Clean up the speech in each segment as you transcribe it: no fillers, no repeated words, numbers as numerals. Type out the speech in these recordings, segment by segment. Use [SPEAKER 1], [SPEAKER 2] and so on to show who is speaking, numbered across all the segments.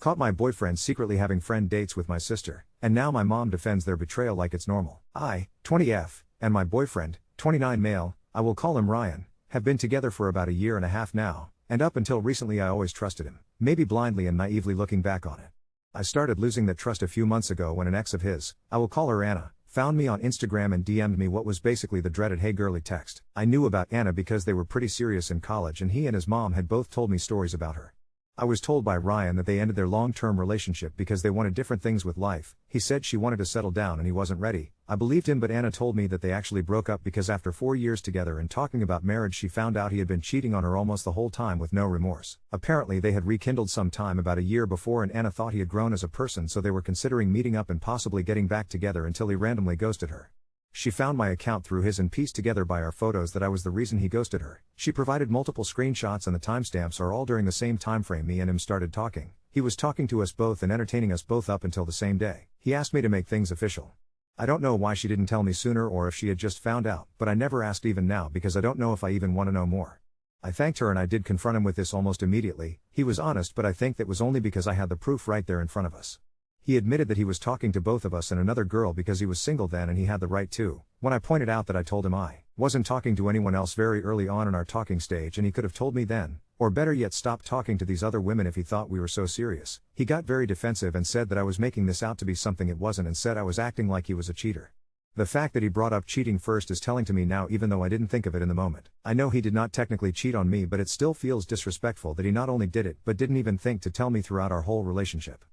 [SPEAKER 1] Caught my boyfriend secretly having friend dates with my sister, and now my mom defends their betrayal like it's normal. I, 20F, and my boyfriend, 29 male, I will call him Ryan, have been together for about a year and a half now, and up until recently I always trusted him, maybe blindly and naively looking back on it. I started losing that trust a few months ago when an ex of his, I will call her Anna, found me on Instagram and DM'd me what was basically the dreaded "hey girly" text. I knew about Anna because they were pretty serious in college and he and his mom had both told me stories about her. I was told by Ryan that they ended their long-term relationship because they wanted different things with life. He said she wanted to settle down and he wasn't ready. I believed him, but Anna told me that they actually broke up because after 4 years together and talking about marriage she found out he had been cheating on her almost the whole time with no remorse. Apparently they had rekindled some time about a year before and Anna thought he had grown as a person, so they were considering meeting up and possibly getting back together until he randomly ghosted her. She found my account through his and pieced together by our photos that I was the reason he ghosted her. She provided multiple screenshots and the timestamps are all during the same time frame me and him started talking. He was talking to us both and entertaining us both up until the same day. He asked me to make things official. I don't know why she didn't tell me sooner or if she had just found out, but I never asked even now because I don't know if I even want to know more. I thanked her and I did confront him with this almost immediately. He was honest, but I think that was only because I had the proof right there in front of us. He admitted that he was talking to both of us and another girl because he was single then and he had the right to. When I pointed out that I told him I wasn't talking to anyone else very early on in our talking stage and he could have told me then, or better yet stopped talking to these other women if he thought we were so serious, he got very defensive and said that I was making this out to be something it wasn't and said I was acting like he was a cheater. The fact that he brought up cheating first is telling to me now, even though I didn't think of it in the moment. I know he did not technically cheat on me, but it still feels disrespectful that he not only did it but didn't even think to tell me throughout our whole relationship.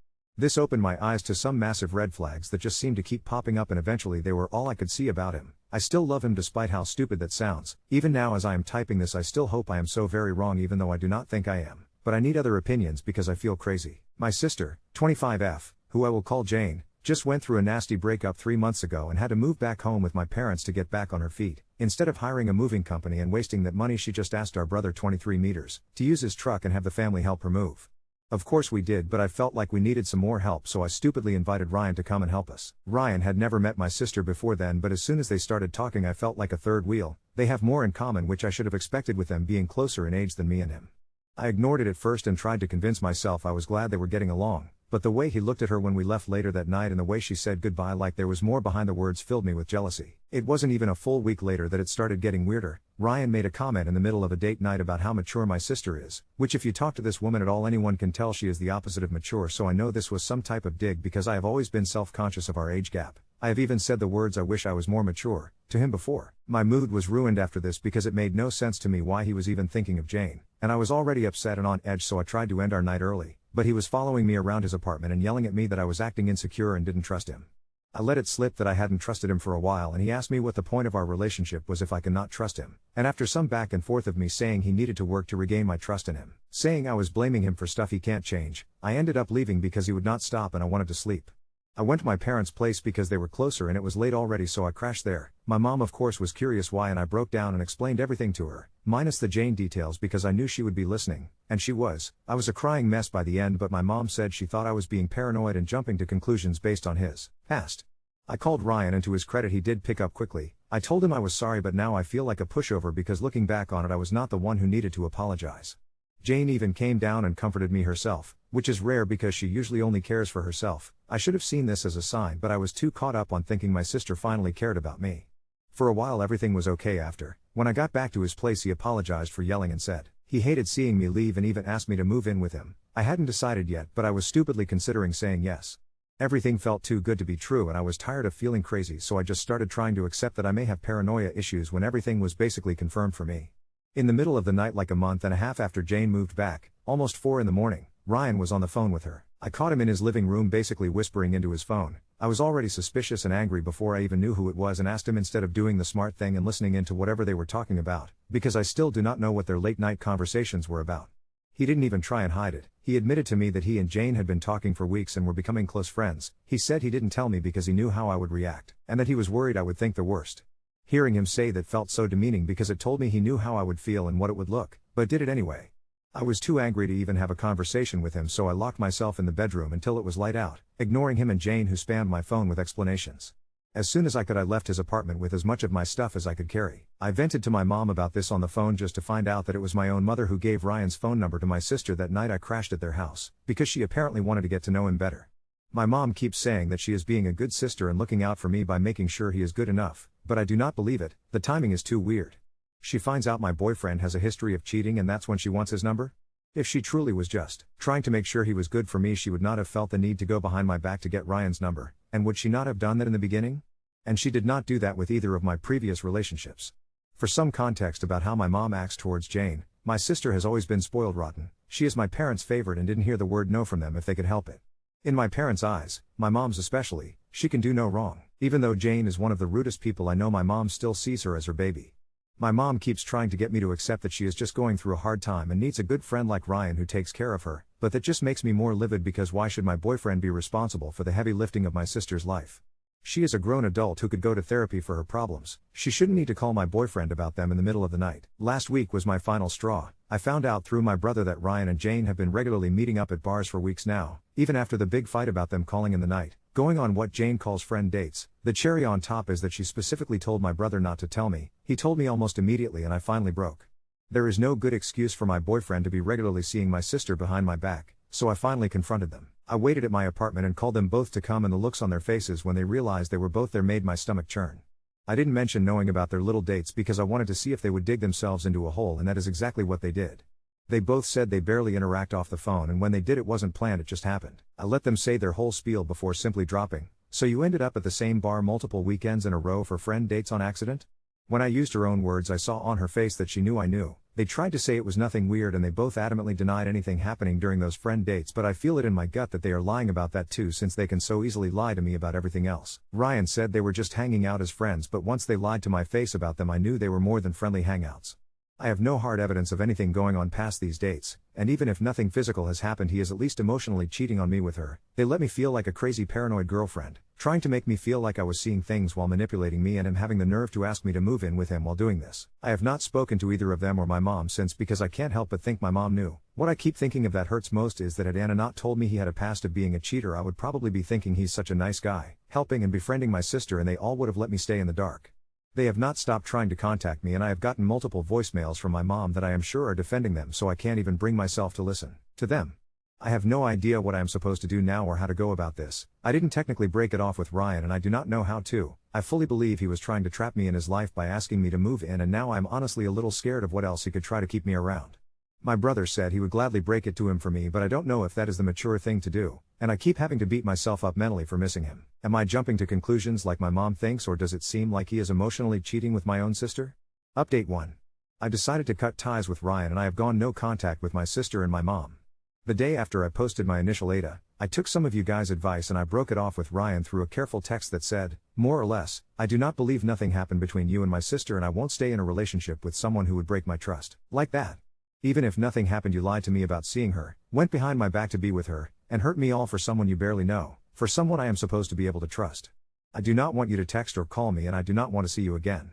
[SPEAKER 1] This opened my eyes to some massive red flags that just seemed to keep popping up and eventually they were all I could see about him. I still love him despite how stupid that sounds. Even now as I am typing this I still hope I am so very wrong, even though I do not think I am. But I need other opinions because I feel crazy. My sister, 25F, who I will call Jane, just went through a nasty breakup 3 months ago and had to move back home with my parents to get back on her feet. Instead of hiring a moving company and wasting that money, she just asked our brother, 23 meters, to use his truck and have the family help her move. Of course we did, but I felt like we needed some more help, so I stupidly invited Ryan to come and help us. Ryan had never met my sister before then, but as soon as they started talking I felt like a third wheel. They have more in common, which I should have expected with them being closer in age than me and him. I ignored it at first and tried to convince myself I was glad they were getting along, but the way he looked at her when we left later that night and the way she said goodbye like there was more behind the words filled me with jealousy. It wasn't even a full week later that it started getting weirder. Ryan made a comment in the middle of a date night about how mature my sister is, which if you talk to this woman at all anyone can tell she is the opposite of mature, so I know this was some type of dig because I have always been self-conscious of our age gap. I have even said the words "I wish I was more mature" to him before. My mood was ruined after this because it made no sense to me why he was even thinking of Jane, and I was already upset and on edge, so I tried to end our night early, but he was following me around his apartment and yelling at me that I was acting insecure and didn't trust him. I let it slip that I hadn't trusted him for a while and he asked me what the point of our relationship was if I could not trust him, and after some back and forth of me saying he needed to work to regain my trust in him, saying I was blaming him for stuff he can't change, I ended up leaving because he would not stop and I wanted to sleep. I went to my parents' place because they were closer and it was late already, so I crashed there. My mom of course was curious why and I broke down and explained everything to her, minus the Jane details because I knew she would be listening, and she was. I was a crying mess by the end, but my mom said she thought I was being paranoid and jumping to conclusions based on his past. I called Ryan and to his credit he did pick up quickly. I told him I was sorry, but now I feel like a pushover because looking back on it I was not the one who needed to apologize. Jane even came down and comforted me herself, which is rare because she usually only cares for herself. I should have seen this as a sign, but I was too caught up on thinking my sister finally cared about me. For a while everything was okay after. When I got back to his place he apologized for yelling and said he hated seeing me leave and even asked me to move in with him. I hadn't decided yet, but I was stupidly considering saying yes. Everything felt too good to be true and I was tired of feeling crazy, so I just started trying to accept that I may have paranoia issues when everything was basically confirmed for me. In the middle of the night, like a month and a half after Jane moved back, almost 4 in the morning, Ryan was on the phone with her. I caught him in his living room basically whispering into his phone. I was already suspicious and angry before I even knew who it was and asked him instead of doing the smart thing and listening into whatever they were talking about, because I still do not know what their late night conversations were about. He didn't even try and hide it. He admitted to me that he and Jane had been talking for weeks and were becoming close friends. He said he didn't tell me because he knew how I would react, and that he was worried I would think the worst. Hearing him say that felt so demeaning because it told me he knew how I would feel and what it would look, but did it anyway. I was too angry to even have a conversation with him, so I locked myself in the bedroom until it was light out, ignoring him and Jane, who spammed my phone with explanations. As soon as I could, I left his apartment with as much of my stuff as I could carry. I vented to my mom about this on the phone just to find out that it was my own mother who gave Ryan's phone number to my sister that night I crashed at their house, because she apparently wanted to get to know him better. My mom keeps saying that she is being a good sister and looking out for me by making sure he is good enough, but I do not believe it. The timing is too weird. She finds out my boyfriend has a history of cheating and that's when she wants his number? If she truly was just trying to make sure he was good for me, she would not have felt the need to go behind my back to get Ryan's number, and would she not have done that in the beginning? And she did not do that with either of my previous relationships. For some context about how my mom acts towards Jane, my sister has always been spoiled rotten. She is my parents' favorite and didn't hear the word no from them if they could help it. In my parents' eyes, my mom's especially, she can do no wrong. Even though Jane is one of the rudest people I know, my mom still sees her as her baby. My mom keeps trying to get me to accept that she is just going through a hard time and needs a good friend like Ryan who takes care of her, but that just makes me more livid because why should my boyfriend be responsible for the heavy lifting of my sister's life? She is a grown adult who could go to therapy for her problems. She shouldn't need to call my boyfriend about them in the middle of the night. Last week was my final straw. I found out through my brother that Ryan and Jane have been regularly meeting up at bars for weeks now, even after the big fight about them calling in the night, going on what Jane calls friend dates. The cherry on top is that she specifically told my brother not to tell me. He told me almost immediately and I finally broke. There is no good excuse for my boyfriend to be regularly seeing my sister behind my back, so I finally confronted them. I waited at my apartment and called them both to come, and the looks on their faces when they realized they were both there made my stomach churn. I didn't mention knowing about their little dates because I wanted to see if they would dig themselves into a hole, and that is exactly what they did. They both said they barely interact off the phone, and when they did it wasn't planned, it just happened. I let them say their whole spiel before simply dropping, "So you ended up at the same bar multiple weekends in a row for friend dates on accident?" When I used her own words, I saw on her face that she knew I knew. They tried to say it was nothing weird and they both adamantly denied anything happening during those friend dates, but I feel it in my gut that they are lying about that too, since they can so easily lie to me about everything else. Ryan said they were just hanging out as friends, but once they lied to my face about them, I knew they were more than friendly hangouts. I have no hard evidence of anything going on past these dates, and even if nothing physical has happened, he is at least emotionally cheating on me with her. They let me feel like a crazy paranoid girlfriend, trying to make me feel like I was seeing things while manipulating me, and him having the nerve to ask me to move in with him while doing this. I have not spoken to either of them or my mom since, because I can't help but think my mom knew. What I keep thinking of that hurts most is that had Anna not told me he had a past of being a cheater, I would probably be thinking he's such a nice guy, helping and befriending my sister, and they all would have let me stay in the dark. They have not stopped trying to contact me, and I have gotten multiple voicemails from my mom that I am sure are defending them, so I can't even bring myself to listen to them. I have no idea what I am supposed to do now or how to go about this. I didn't technically break it off with Ryan and I do not know how to. I fully believe he was trying to trap me in his life by asking me to move in, and now I am honestly a little scared of what else he could try to keep me around. My brother said he would gladly break it to him for me, but I don't know if that is the mature thing to do, and I keep having to beat myself up mentally for missing him. Am I jumping to conclusions like my mom thinks, or does it seem like he is emotionally cheating with my own sister? Update 1. I decided to cut ties with Ryan and I have gone no contact with my sister and my mom. The day after I posted my initial ADA, I took some of you guys' advice and I broke it off with Ryan through a careful text that said, more or less, I do not believe nothing happened between you and my sister, and I won't stay in a relationship with someone who would break my trust. Like that. Even if nothing happened, you lied to me about seeing her, went behind my back to be with her, and hurt me all for someone you barely know, for someone I am supposed to be able to trust. I do not want you to text or call me, and I do not want to see you again.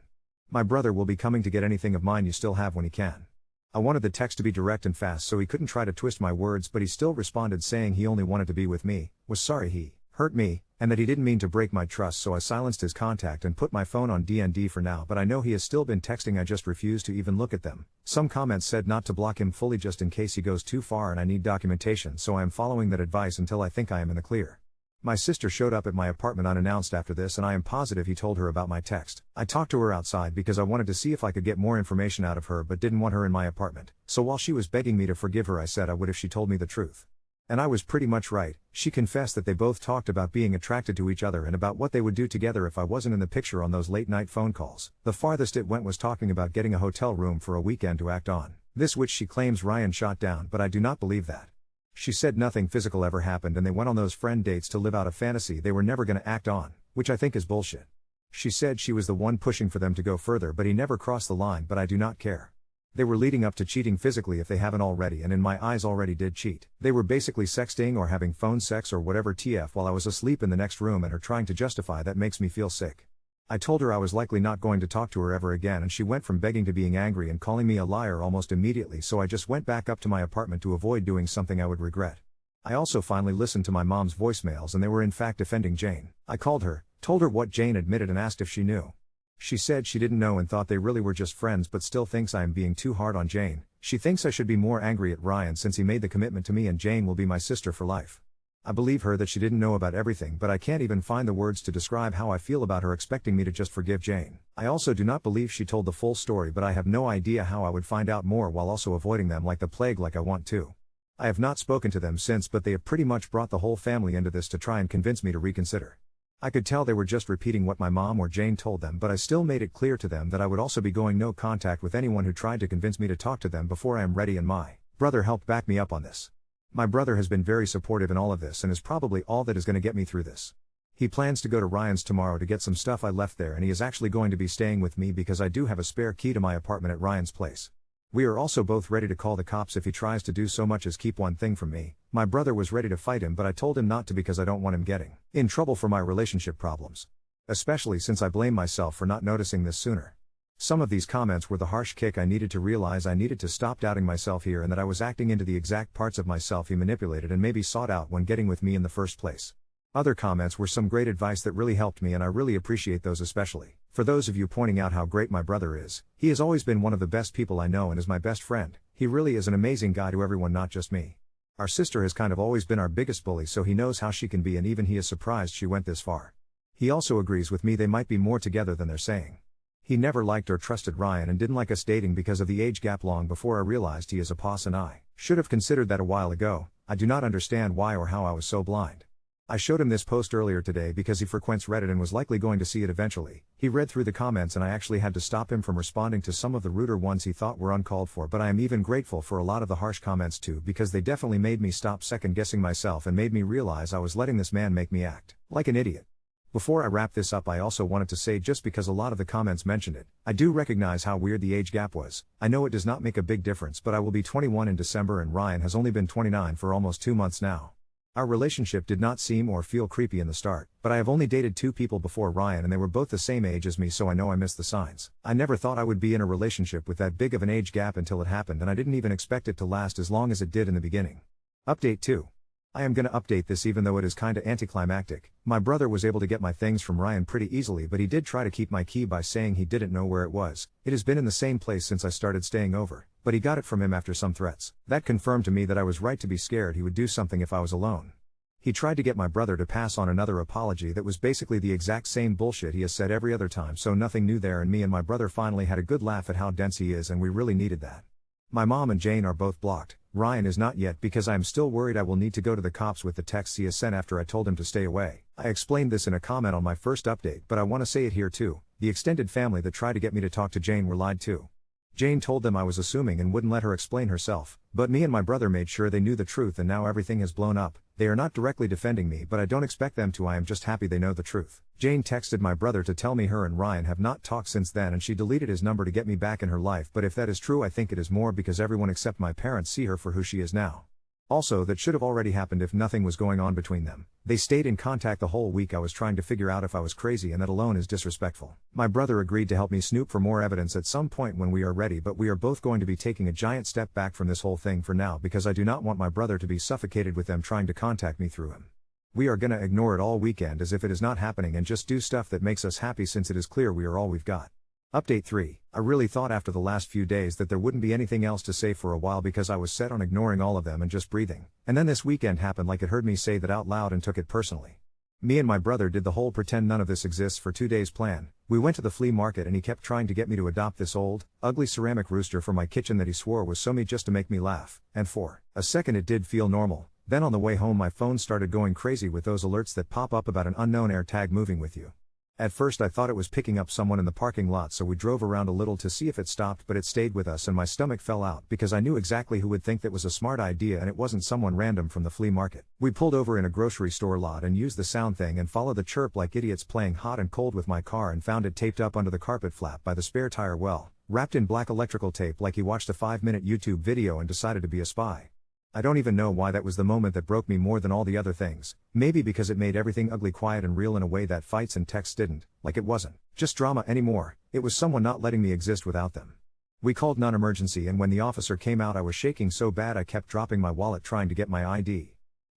[SPEAKER 1] My brother will be coming to get anything of mine you still have when he can. I wanted the text to be direct and fast so he couldn't try to twist my words, but he still responded saying he only wanted to be with me, was sorry he hurt me, and that he didn't mean to break my trust, so I silenced his contact and put my phone on DND for now, but I know he has still been texting, I just refuse to even look at them. Some comments said not to block him fully just in case he goes too far, and I need documentation, so I am following that advice until I think I am in the clear. My sister showed up at my apartment unannounced after this, and I am positive he told her about my text. I talked to her outside because I wanted to see if I could get more information out of her, but didn't want her in my apartment. So while she was begging me to forgive her, I said I would if she told me the truth. And I was pretty much right. She confessed that they both talked about being attracted to each other and about what they would do together if I wasn't in the picture on those late night phone calls. The farthest it went was talking about getting a hotel room for a weekend to act on. This, which she claims Ryan shot down, but I do not believe that. She said nothing physical ever happened and they went on those friend dates to live out a fantasy they were never gonna act on, which I think is bullshit. She said she was the one pushing for them to go further, but he never crossed the line, but I do not care. They were leading up to cheating physically if they haven't already, and in my eyes already did cheat. They were basically sexting or having phone sex or whatever TF while I was asleep in the next room, and her trying to justify that makes me feel sick. I told her I was likely not going to talk to her ever again, and she went from begging to being angry and calling me a liar almost immediately, so I just went back up to my apartment to avoid doing something I would regret. I also finally listened to my mom's voicemails and they were in fact defending Jane. I called her, Told her what Jane admitted and asked if she knew. She said she didn't know and thought they really were just friends, but still thinks I am being too hard on Jane. She thinks I should be more angry at Ryan since he made the commitment to me and Jane will be my sister for life. I believe her that she didn't know about everything, but I can't even find the words to describe how I feel about her expecting me to just forgive Jane. I also do not believe she told the full story, but I have no idea how I would find out more while also avoiding them like the plague like I want to. I have not spoken to them since, but they have pretty much brought the whole family into this to try and convince me to reconsider. I could tell they were just repeating what my mom or Jane told them, but I still made it clear to them that I would also be going no contact with anyone who tried to convince me to talk to them before I am ready, and my brother helped back me up on this. My brother has been very supportive in all of this and is probably all that is going to get me through this. He plans to go to Ryan's tomorrow to get some stuff I left there, and he is actually going to be staying with me because I do have a spare key to my apartment at Ryan's place. We are also both ready to call the cops if he tries to do so much as keep one thing from me. My brother was ready to fight him, but I told him not to because I don't want him getting in trouble for my relationship problems. Especially since I blame myself for not noticing this sooner. Some of these comments were the harsh kick I needed to realize I needed to stop doubting myself here and that I was acting into the exact parts of myself he manipulated and maybe sought out when getting with me in the first place. Other comments were some great advice that really helped me, and I really appreciate those, especially for those of you pointing out how great my brother is. He has always been one of the best people I know and is my best friend. He really is an amazing guy to everyone, not just me. Our sister has kind of always been our biggest bully, so he knows how she can be, and even he is surprised she went this far. He also agrees with me they might be more together than they're saying. He never liked or trusted Ryan and didn't like us dating because of the age gap long before I realized he is a boss, and I should have considered that a while ago. I do not understand why or how I was so blind. I showed him this post earlier today because he frequents Reddit and was likely going to see it eventually. He read through the comments and I actually had to stop him from responding to some of the ruder ones he thought were uncalled for, but I am even grateful for a lot of the harsh comments too, because they definitely made me stop second guessing myself and made me realize I was letting this man make me act like an idiot. Before I wrap this up, I also wanted to say, just because a lot of the comments mentioned it, I do recognize how weird the age gap was. I know it does not make a big difference, but I will be 21 in December and Ryan has only been 29 for almost 2 months now. Our relationship did not seem or feel creepy in the start, but I have only dated 2 people before Ryan and they were both the same age as me, so I know I missed the signs. I never thought I would be in a relationship with that big of an age gap until it happened, and I didn't even expect it to last as long as it did in the beginning. Update 2. I am gonna update this even though it is kinda anticlimactic. My brother was able to get my things from Ryan pretty easily, but he did try to keep my key by saying he didn't know where it was. It has been in the same place since I started staying over, but he got it from him after some threats. That confirmed to me that I was right to be scared he would do something if I was alone. He tried to get my brother to pass on another apology that was basically the exact same bullshit he has said every other time, so nothing new there, and me and my brother finally had a good laugh at how dense he is, and we really needed that. My mom and Jane are both blocked. Ryan is not yet because I am still worried I will need to go to the cops with the texts he has sent after I told him to stay away. I explained this in a comment on my first update, but I want to say it here too. The extended family that tried to get me to talk to Jane were lied to. Jane told them I was assuming and wouldn't let her explain herself, but me and my brother made sure they knew the truth, and now everything has blown up. They are not directly defending me, but I don't expect them to. I am just happy they know the truth. Jane texted my brother to tell me her and Ryan have not talked since then, and she deleted his number to get me back in her life, but if that is true, I think it is more because everyone except my parents see her for who she is now. Also, that should have already happened if nothing was going on between them. They stayed in contact the whole week I was trying to figure out if I was crazy, and that alone is disrespectful. My brother agreed to help me snoop for more evidence at some point when we are ready, but we are both going to be taking a giant step back from this whole thing for now because I do not want my brother to be suffocated with them trying to contact me through him. We are gonna ignore it all weekend as if it is not happening and just do stuff that makes us happy, since it is clear we are all we've got. Update 3. I really thought after the last few days that there wouldn't be anything else to say for a while because I was set on ignoring all of them and just breathing. And then this weekend happened like it heard me say that out loud and took it personally. Me and my brother did the whole pretend none of this exists for 2 days plan. We went to the flea market and he kept trying to get me to adopt this old, ugly ceramic rooster for my kitchen that he swore was so me just to make me laugh, and for a second it did feel normal. Then on the way home my phone started going crazy with those alerts that pop up about an unknown AirTag moving with you. At first I thought it was picking up someone in the parking lot, so we drove around a little to see if it stopped, but it stayed with us and my stomach fell out because I knew exactly who would think that was a smart idea, and it wasn't someone random from the flea market. We pulled over in a grocery store lot and used the sound thing and followed the chirp like idiots playing hot and cold with my car, and found it taped up under the carpet flap by the spare tire well, wrapped in black electrical tape like he watched a 5-minute YouTube video and decided to be a spy. I don't even know why that was the moment that broke me more than all the other things. Maybe because it made everything ugly quiet and real in a way that fights and texts didn't, like it wasn't just drama anymore, it was someone not letting me exist without them. We called non-emergency, and when the officer came out I was shaking so bad I kept dropping my wallet trying to get my ID.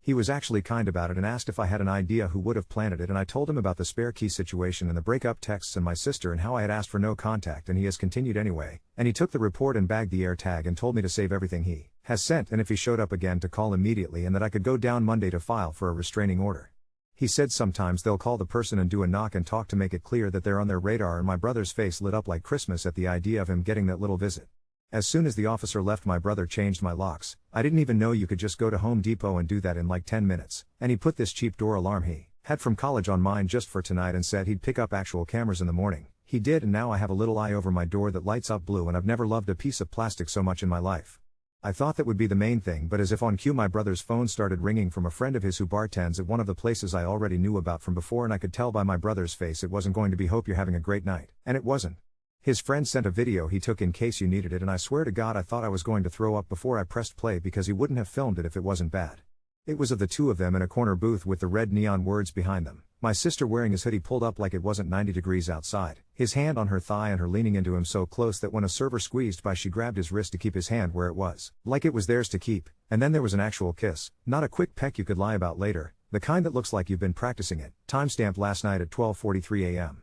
[SPEAKER 1] He was actually kind about it and asked if I had an idea who would have planted it, and I told him about the spare key situation and the breakup texts and my sister and how I had asked for no contact, and he has continued anyway, and he took the report and bagged the AirTag and told me to save everything he has sent, and if he showed up again to call immediately, and that I could go down Monday to file for a restraining order. He said sometimes they'll call the person and do a knock and talk to make it clear that they're on their radar, and my brother's face lit up like Christmas at the idea of him getting that little visit. As soon as the officer left, my brother changed my locks. I didn't even know you could just go to Home Depot and do that in like 10 minutes, and he put this cheap door alarm he had from college on mine just for tonight and said he'd pick up actual cameras in the morning. He did, and now I have a little eye over my door that lights up blue, and I've never loved a piece of plastic so much in my life. I thought that would be the main thing, but as if on cue my brother's phone started ringing from a friend of his who bartends at one of the places I already knew about from before, and I could tell by my brother's face it wasn't going to be "hope you're having a great night," and it wasn't. His friend sent a video he took in case you needed it, and I swear to God I thought I was going to throw up before I pressed play because he wouldn't have filmed it if it wasn't bad. It was of the two of them in a corner booth with the red neon words behind them. My sister wearing his hoodie pulled up like it wasn't 90 degrees outside, his hand on her thigh and her leaning into him so close that when a server squeezed by she grabbed his wrist to keep his hand where it was, like it was theirs to keep, and then there was an actual kiss, not a quick peck you could lie about later, the kind that looks like you've been practicing it. Timestamped last night at 12:43 a.m.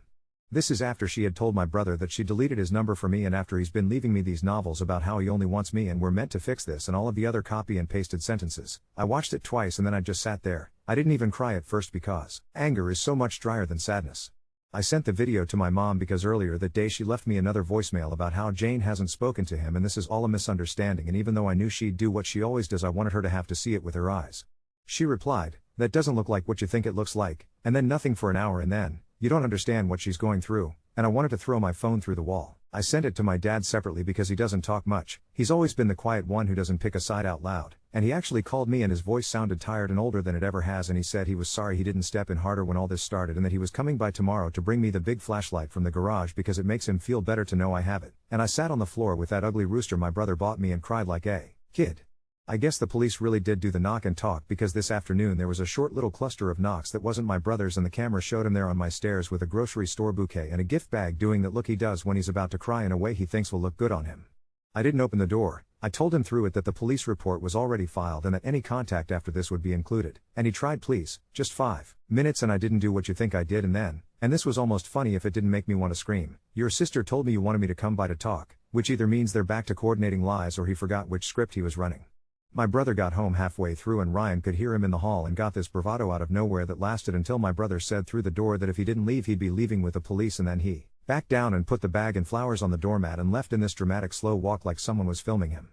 [SPEAKER 1] This is after she had told my brother that she deleted his number for me, and after he's been leaving me these novels about how he only wants me and we're meant to fix this and all of the other copy and pasted sentences. I watched it twice and then I just sat there. I didn't even cry at first because anger is so much drier than sadness. I sent the video to my mom because earlier that day she left me another voicemail about how Jane hasn't spoken to him and this is all a misunderstanding, and even though I knew she'd do what she always does, I wanted her to have to see it with her eyes. She replied, "That doesn't look like what you think it looks like," and then nothing for an hour, and then, "You don't understand what she's going through," and I wanted to throw my phone through the wall. I sent it to my dad separately because he doesn't talk much, he's always been the quiet one who doesn't pick a side out loud, and he actually called me and his voice sounded tired and older than it ever has, and he said he was sorry he didn't step in harder when all this started and that he was coming by tomorrow to bring me the big flashlight from the garage because it makes him feel better to know I have it, and I sat on the floor with that ugly rooster my brother bought me and cried like a kid. I guess the police really did do the knock and talk because this afternoon there was a short little cluster of knocks that wasn't my brother's, and the camera showed him there on my stairs with a grocery store bouquet and a gift bag doing that look he does when he's about to cry in a way he thinks will look good on him. I didn't open the door. I told him through it that the police report was already filed and that any contact after this would be included, and he tried please, just 5 minutes, and I didn't do what you think I did, and then, and this was almost funny if it didn't make me want to scream, "Your sister told me you wanted me to come by to talk," which either means they're back to coordinating lies or he forgot which script he was running. My brother got home halfway through and Ryan could hear him in the hall and got this bravado out of nowhere that lasted until my brother said through the door that if he didn't leave he'd be leaving with the police, and then he backed down and put the bag and flowers on the doormat and left in this dramatic slow walk like someone was filming him.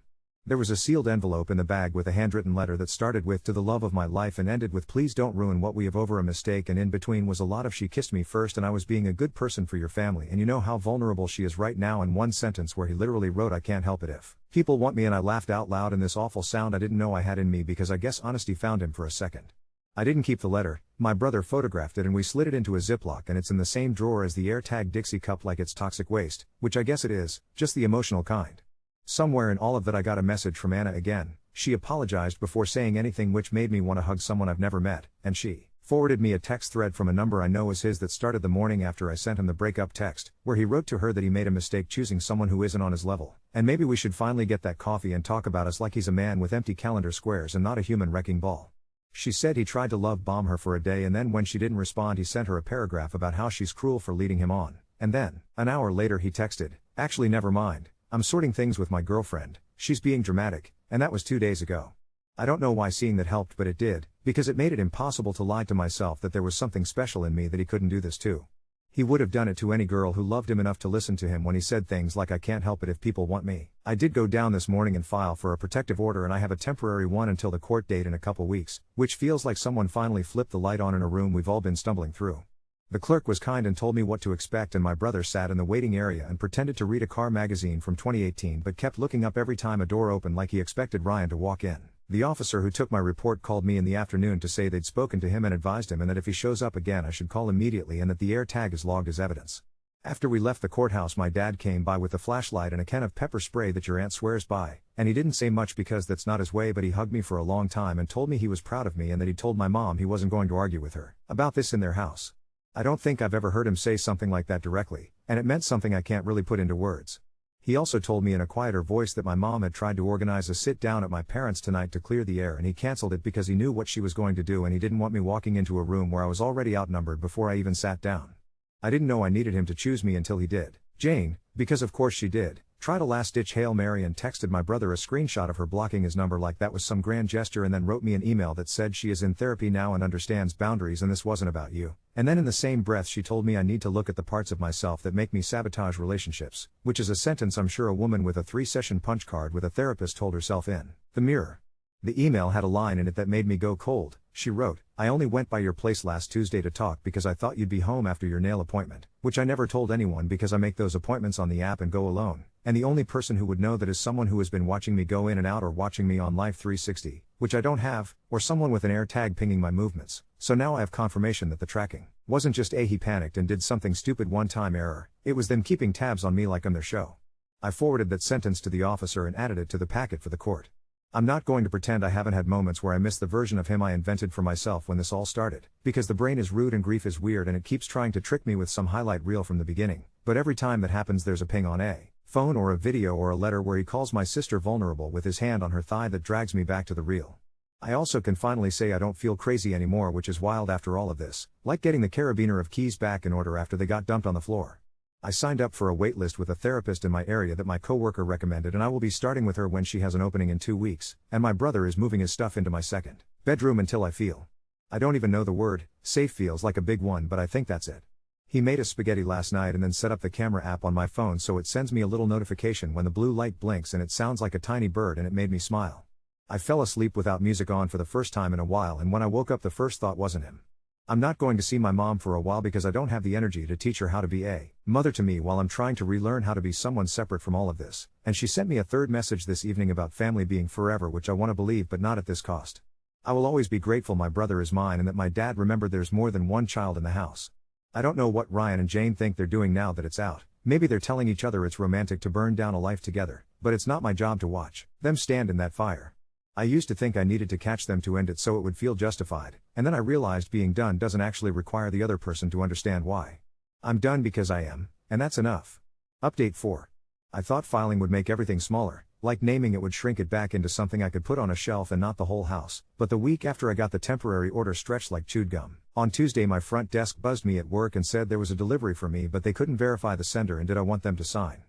[SPEAKER 1] There was a sealed envelope in the bag with a handwritten letter that started with "To the love of my life" and ended with "Please don't ruin what we have over a mistake," and in between was a lot of "She kissed me first and I was being a good person for your family and you know how vulnerable she is right now," and one sentence where he literally wrote, "I can't help it if people want me," and I laughed out loud in this awful sound I didn't know I had in me because I guess honesty found him for a second. I didn't keep the letter, my brother photographed it and we slid it into a Ziploc, and it's in the same drawer as the AirTag Dixie cup like it's toxic waste, which I guess it is, just the emotional kind. Somewhere in all of that I got a message from Anna again. She apologized before saying anything, which made me want to hug someone I've never met, and she forwarded me a text thread from a number I know is his that started the morning after I sent him the breakup text, where he wrote to her that he made a mistake choosing someone who isn't on his level, and maybe we should finally get that coffee and talk about us like he's a man with empty calendar squares and not a human wrecking ball. She said he tried to love bomb her for a day, and then when she didn't respond he sent her a paragraph about how she's cruel for leading him on, and then, an hour later he texted, "Actually never mind. I'm sorting things with my girlfriend, she's being dramatic," and that was 2 days ago. I don't know why seeing that helped, but it did, because it made it impossible to lie to myself that there was something special in me that he couldn't do this to. He would have done it to any girl who loved him enough to listen to him when he said things like, "I can't help it if people want me." I did go down this morning and file for a protective order, and I have a temporary one until the court date in a couple weeks, which feels like someone finally flipped the light on in a room we've all been stumbling through. The clerk was kind and told me what to expect, and my brother sat in the waiting area and pretended to read a car magazine from 2018 but kept looking up every time a door opened like he expected Ryan to walk in. The officer who took my report called me in the afternoon to say they'd spoken to him and advised him and that if he shows up again I should call immediately and that the AirTag is logged as evidence. After we left the courthouse my dad came by with a flashlight and a can of pepper spray that your aunt swears by, and he didn't say much because that's not his way, but he hugged me for a long time and told me he was proud of me and that he'd told my mom he wasn't going to argue with her about this in their house. I don't think I've ever heard him say something like that directly, and it meant something I can't really put into words. He also told me in a quieter voice that my mom had tried to organize a sit-down at my parents' tonight to clear the air and he cancelled it because he knew what she was going to do and he didn't want me walking into a room where I was already outnumbered before I even sat down. I didn't know I needed him to choose me until he did. Jane, because of course she did, tried a last-ditch Hail Mary and texted my brother a screenshot of her blocking his number like that was some grand gesture and then wrote me an email that said she is in therapy now and understands boundaries and this wasn't about you. And then in the same breath she told me I need to look at the parts of myself that make me sabotage relationships, which is a sentence I'm sure a woman with a 3-session punch card with a therapist told herself in the mirror. The email had a line in it that made me go cold. She wrote, "I only went by your place last Tuesday to talk because I thought you'd be home after your nail appointment, which I never told anyone because I make those appointments on the app and go alone, and the only person who would know that is someone who has been watching me go in and out or watching me on Life 360, which I don't have, or someone with an air tag pinging my movements, so now I have confirmation that the tracking wasn't just he panicked and did something stupid one-time error, it was them keeping tabs on me like I'm their show." I forwarded that sentence to the officer and added it to the packet for the court. I'm not going to pretend I haven't had moments where I miss the version of him I invented for myself when this all started, because the brain is rude and grief is weird and it keeps trying to trick me with some highlight reel from the beginning, but every time that happens there's a ping on a phone or a video or a letter where he calls my sister vulnerable with his hand on her thigh that drags me back to the real. I also can finally say I don't feel crazy anymore, which is wild after all of this, like getting the carabiner of keys back in order after they got dumped on the floor. I signed up for a waitlist with a therapist in my area that my coworker recommended and I will be starting with her when she has an opening in 2 weeks, and my brother is moving his stuff into my second bedroom until I feel. I don't even know the word, safe feels like a big one but I think that's it. He made us spaghetti last night and then set up the camera app on my phone so it sends me a little notification when the blue light blinks and it sounds like a tiny bird and it made me smile. I fell asleep without music on for the first time in a while and when I woke up the first thought wasn't him. I'm not going to see my mom for a while because I don't have the energy to teach her how to be a mother to me while I'm trying to relearn how to be someone separate from all of this, and she sent me a third message this evening about family being forever, which I want to believe but not at this cost. I will always be grateful my brother is mine and that my dad remembered there's more than one child in the house. I don't know what Ryan and Jane think they're doing now that it's out, maybe they're telling each other it's romantic to burn down a life together, but it's not my job to watch them stand in that fire. I used to think I needed to catch them to end it so it would feel justified, and then I realized being done doesn't actually require the other person to understand why. I'm done because I am, and that's enough. Update 4. I thought filing would make everything smaller, like naming it would shrink it back into something I could put on a shelf and not the whole house, but the week after I got the temporary order stretched like chewed gum. On Tuesday my front desk buzzed me at work and said there was a delivery for me but they couldn't verify the sender and did I want them to sign.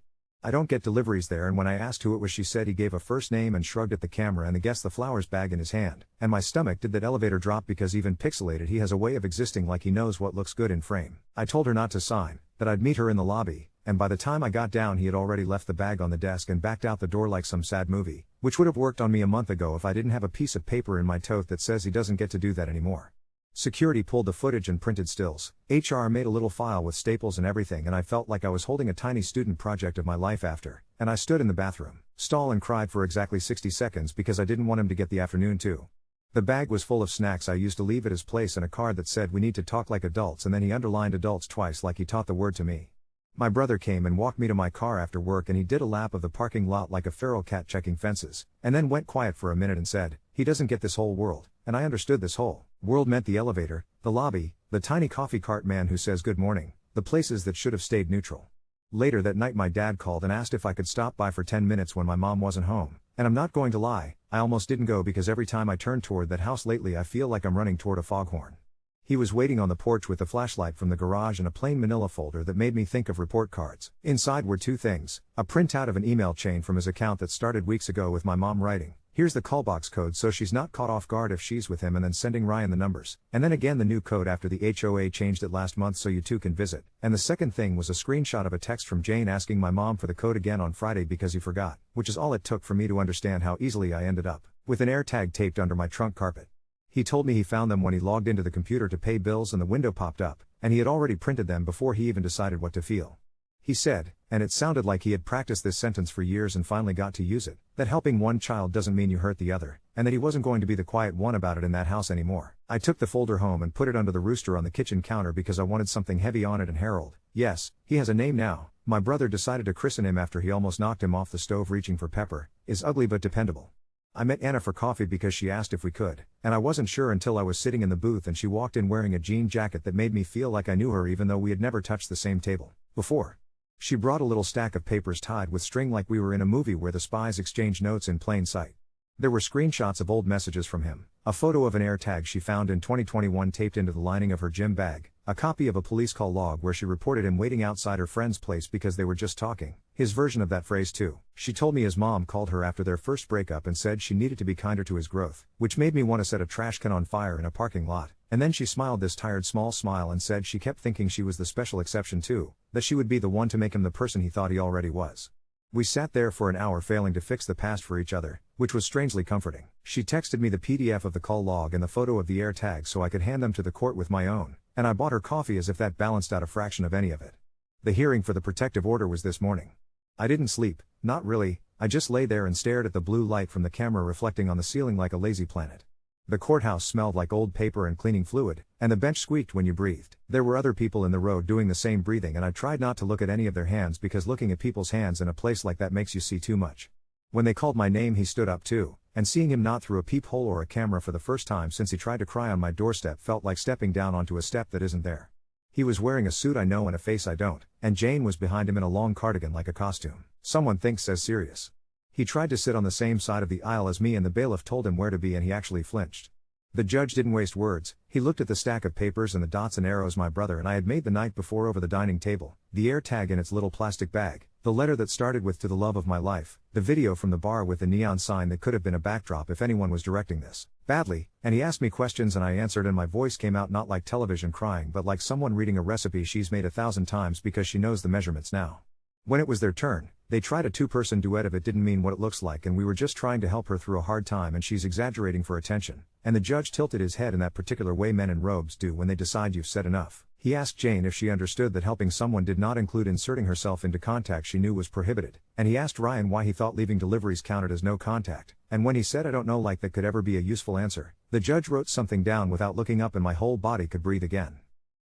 [SPEAKER 1] I don't get deliveries there and when I asked who it was she said he gave a first name and shrugged at the camera and guessed the flowers bag in his hand, and my stomach did that elevator drop because even pixelated he has a way of existing like he knows what looks good in frame. I told her not to sign, that I'd meet her in the lobby, and by the time I got down he had already left the bag on the desk and backed out the door like some sad movie, which would have worked on me a month ago if I didn't have a piece of paper in my tote that says he doesn't get to do that anymore. Security pulled the footage and printed stills. HR made a little file with staples and everything and I felt like I was holding a tiny student project of my life after, and I stood in the bathroom stall and cried for exactly 60 seconds because I didn't want him to get the afternoon too. The bag was full of snacks I used to leave at his place and a card that said we need to talk like adults and then he underlined adults twice like he taught the word to me. My brother came and walked me to my car after work and he did a lap of the parking lot like a feral cat checking fences, and then went quiet for a minute and said, he doesn't get this whole world, and I understood this whole world meant the elevator, the lobby, the tiny coffee cart man who says good morning, the places that should have stayed neutral. Later that night my dad called and asked if I could stop by for 10 minutes when my mom wasn't home, and I'm not going to lie, I almost didn't go because every time I turn toward that house lately I feel like I'm running toward a foghorn. He was waiting on the porch with the flashlight from the garage and a plain manila folder that made me think of report cards. Inside were 2 things, a printout of an email chain from his account that started weeks ago with my mom writing, here's the callbox code so she's not caught off guard if she's with him, and then sending Ryan the numbers, and then again the new code after the HOA changed it last month so you two can visit, and the second thing was a screenshot of a text from Jane asking my mom for the code again on Friday because he forgot, which is all it took for me to understand how easily I ended up with an AirTag taped under my trunk carpet. He told me he found them when he logged into the computer to pay bills and the window popped up, and he had already printed them before he even decided what to feel. He said, and it sounded like he had practiced this sentence for years and finally got to use it, that helping one child doesn't mean you hurt the other, and that he wasn't going to be the quiet one about it in that house anymore. I took the folder home and put it under the rooster on the kitchen counter because I wanted something heavy on it, and Harold, yes, he has a name now, my brother decided to christen him after he almost knocked him off the stove reaching for pepper, is ugly but dependable. I met Anna for coffee because she asked if we could, and I wasn't sure until I was sitting in the booth and she walked in wearing a jean jacket that made me feel like I knew her even though we had never touched the same table before. She brought a little stack of papers tied with string like we were in a movie where the spies exchange notes in plain sight. There were screenshots of old messages from him, a photo of an AirTag she found in 2021 taped into the lining of her gym bag, a copy of a police call log where she reported him waiting outside her friend's place because they were just talking, his version of that phrase too. She told me his mom called her after their first breakup and said she needed to be kinder to his growth, which made me want to set a trash can on fire in a parking lot, and then she smiled this tired small smile and said she kept thinking she was the special exception too, that she would be the one to make him the person he thought he already was. We sat there for an hour failing to fix the past for each other, which was strangely comforting. She texted me the PDF of the call log and the photo of the AirTag so I could hand them to the court with my own, and I bought her coffee as if that balanced out a fraction of any of it. The hearing for the protective order was this morning. I didn't sleep, not really, I just lay there and stared at the blue light from the camera reflecting on the ceiling like a lazy planet. The courthouse smelled like old paper and cleaning fluid, and the bench squeaked when you breathed. There were other people in the row doing the same breathing, and I tried not to look at any of their hands because looking at people's hands in a place like that makes you see too much. When they called my name, he stood up too, and seeing him not through a peephole or a camera for the first time since he tried to cry on my doorstep felt like stepping down onto a step that isn't there. He was wearing a suit I know and a face I don't, and Jane was behind him in a long cardigan like a costume. Someone thinks as serious. He tried to sit on the same side of the aisle as me and the bailiff told him where to be and he actually flinched. The judge didn't waste words, he looked at the stack of papers and the dots and arrows my brother and I had made the night before over the dining table, the AirTag in its little plastic bag, the letter that started with "to the love of my life," the video from the bar with the neon sign that could have been a backdrop if anyone was directing this badly, and he asked me questions and I answered and my voice came out not like television crying but like someone reading a recipe she's made 1,000 times because she knows the measurements now. When it was their turn, they tried a two-person duet of "It didn't mean what it looks like" and we were just trying to help her through a hard time and she's exaggerating for attention, and the judge tilted his head in that particular way men in robes do when they decide you've said enough. He asked Jane if she understood that helping someone did not include inserting herself into contact she knew was prohibited, and he asked Ryan why he thought leaving deliveries counted as no contact, and when he said "I don't know," like that could ever be a useful answer, the judge wrote something down without looking up and my whole body could breathe again.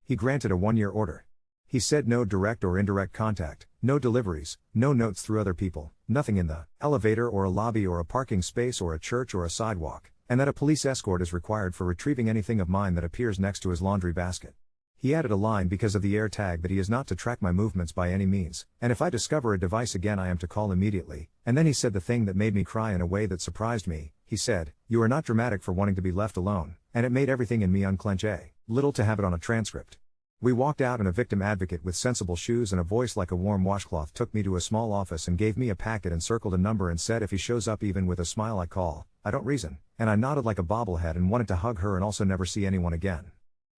[SPEAKER 1] He granted a 1-year order. He said no direct or indirect contact, no deliveries, no notes through other people, nothing in the elevator or a lobby or a parking space or a church or a sidewalk, and that a police escort is required for retrieving anything of mine that appears next to his laundry basket. He added a line because of the AirTag that he is not to track my movements by any means, and if I discover a device again I am to call immediately, and then he said the thing that made me cry in a way that surprised me. He said, "You are not dramatic for wanting to be left alone," and it made everything in me unclench a little to have it on a transcript. We walked out and a victim advocate with sensible shoes and a voice like a warm washcloth took me to a small office and gave me a packet and circled a number and said if he shows up even with a smile I call, I don't reason, and I nodded like a bobblehead and wanted to hug her and also never see anyone again.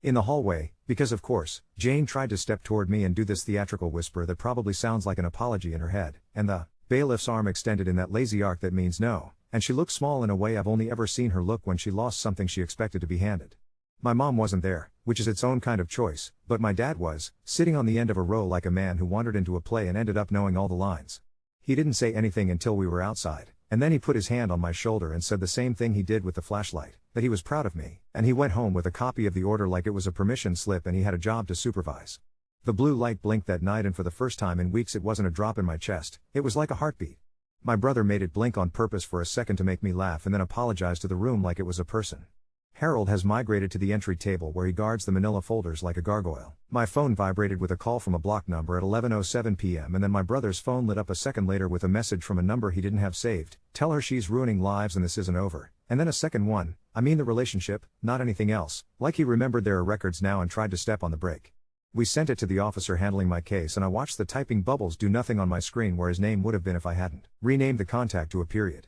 [SPEAKER 1] In the hallway, because of course, Jane tried to step toward me and do this theatrical whisper that probably sounds like an apology in her head, and the bailiff's arm extended in that lazy arc that means no, and she looked small in a way I've only ever seen her look when she lost something she expected to be handed. My mom wasn't there, which is its own kind of choice, but my dad was, sitting on the end of a row like a man who wandered into a play and ended up knowing all the lines. He didn't say anything until we were outside, and then he put his hand on my shoulder and said the same thing he did with the flashlight, that he was proud of me, and he went home with a copy of the order like it was a permission slip and he had a job to supervise. The blue light blinked that night and for the first time in weeks it wasn't a drop in my chest, it was like a heartbeat. My brother made it blink on purpose for a second to make me laugh and then apologized to the room like it was a person. Harold has migrated to the entry table where he guards the manila folders like a gargoyle. My phone vibrated with a call from a blocked number at 11:07 p.m. and then my brother's phone lit up a second later with a message from a number he didn't have saved. Tell her she's ruining lives and this isn't over. And then a second one, I mean the relationship, not anything else, like he remembered there are records now and tried to step on the brake. We sent it to the officer handling my case and I watched the typing bubbles do nothing on my screen where his name would have been if I hadn't renamed the contact to a period.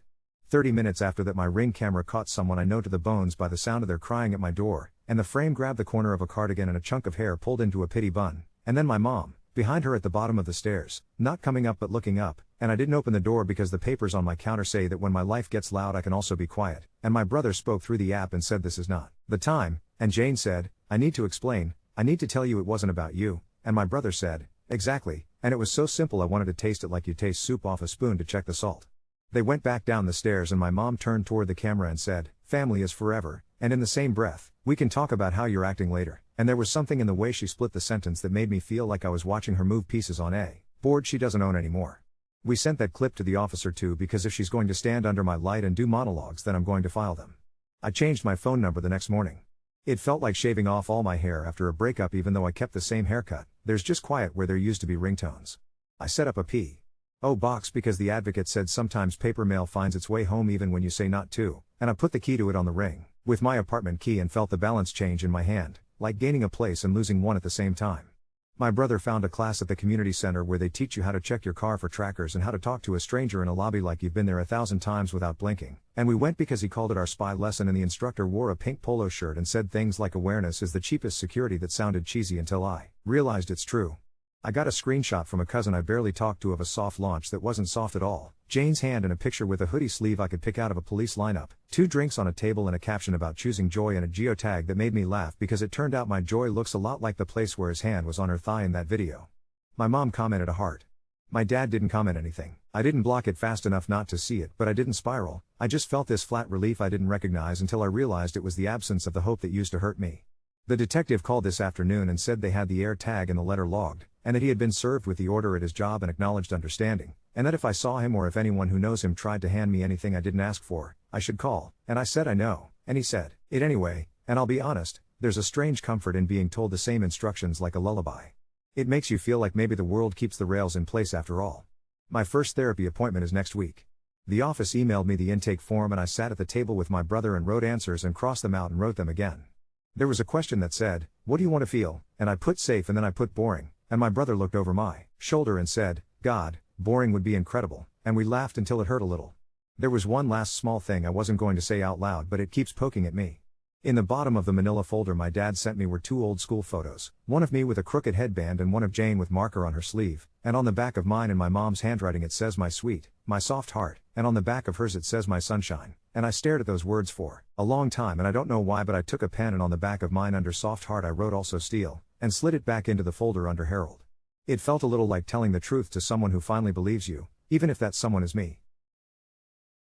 [SPEAKER 1] 30 minutes after that my Ring camera caught someone I know to the bones by the sound of their crying at my door, and the frame grabbed the corner of a cardigan and a chunk of hair pulled into a pity bun, and then my mom, behind her at the bottom of the stairs, not coming up but looking up, and I didn't open the door because the papers on my counter say that when my life gets loud I can also be quiet, and my brother spoke through the app and said this is not the time, and Jane said, I need to explain, I need to tell you it wasn't about you, and my brother said, exactly, and it was so simple I wanted to taste it like you taste soup off a spoon to check the salt. They went back down the stairs and my mom turned toward the camera and said, family is forever, and in the same breath, we can talk about how you're acting later, and there was something in the way she split the sentence that made me feel like I was watching her move pieces on a board she doesn't own anymore. We sent that clip to the officer too because if she's going to stand under my light and do monologues then I'm going to file them. I changed my phone number the next morning. It felt like shaving off all my hair after a breakup even though I kept the same haircut, there's just quiet where there used to be ringtones. I set up a P.O. box because the advocate said sometimes paper mail finds its way home even when you say not to, and I put the key to it on the ring, with my apartment key, and felt the balance change in my hand, like gaining a place and losing one at the same time. My brother found a class at the community center where they teach you how to check your car for trackers and how to talk to a stranger in a lobby like you've been there 1,000 times without blinking, and we went because he called it our spy lesson, and the instructor wore a pink polo shirt and said things like awareness is the cheapest security. That sounded cheesy until I realized it's true. I got a screenshot from a cousin I barely talked to of a soft launch that wasn't soft at all, Jane's hand in a picture with a hoodie sleeve I could pick out of a police lineup, 2 drinks on a table and a caption about choosing joy, and a geotag that made me laugh because it turned out my joy looks a lot like the place where his hand was on her thigh in that video. My mom commented a heart. My dad didn't comment anything. I didn't block it fast enough not to see it, but I didn't spiral. I just felt this flat relief I didn't recognize until I realized it was the absence of the hope that used to hurt me. The detective called this afternoon and said they had the air tag and the letter logged, and that he had been served with the order at his job and acknowledged understanding, and that if I saw him or if anyone who knows him tried to hand me anything I didn't ask for, I should call, and I said I know, and he said it anyway, and I'll be honest, there's a strange comfort in being told the same instructions like a lullaby. It makes you feel like maybe the world keeps the rails in place after all. My first therapy appointment is next week. The office emailed me the intake form and I sat at the table with my brother and wrote answers and crossed them out and wrote them again. There was a question that said, "What do you want to feel?" and I put safe and then I put boring, and my brother looked over my shoulder and said, "God, boring would be incredible," and we laughed until it hurt a little. There was one last small thing I wasn't going to say out loud, but it keeps poking at me. In the bottom of the manila folder my dad sent me were 2 old school photos, one of me with a crooked headband and one of Jane with marker on her sleeve, and on the back of mine in my mom's handwriting it says my sweet, my soft heart, and on the back of hers it says my sunshine, and I stared at those words for a long time, and I don't know why, but I took a pen and on the back of mine under soft heart I wrote also steal, and slid it back into the folder under Harold. It felt a little like telling the truth to someone who finally believes you, even if that someone is me.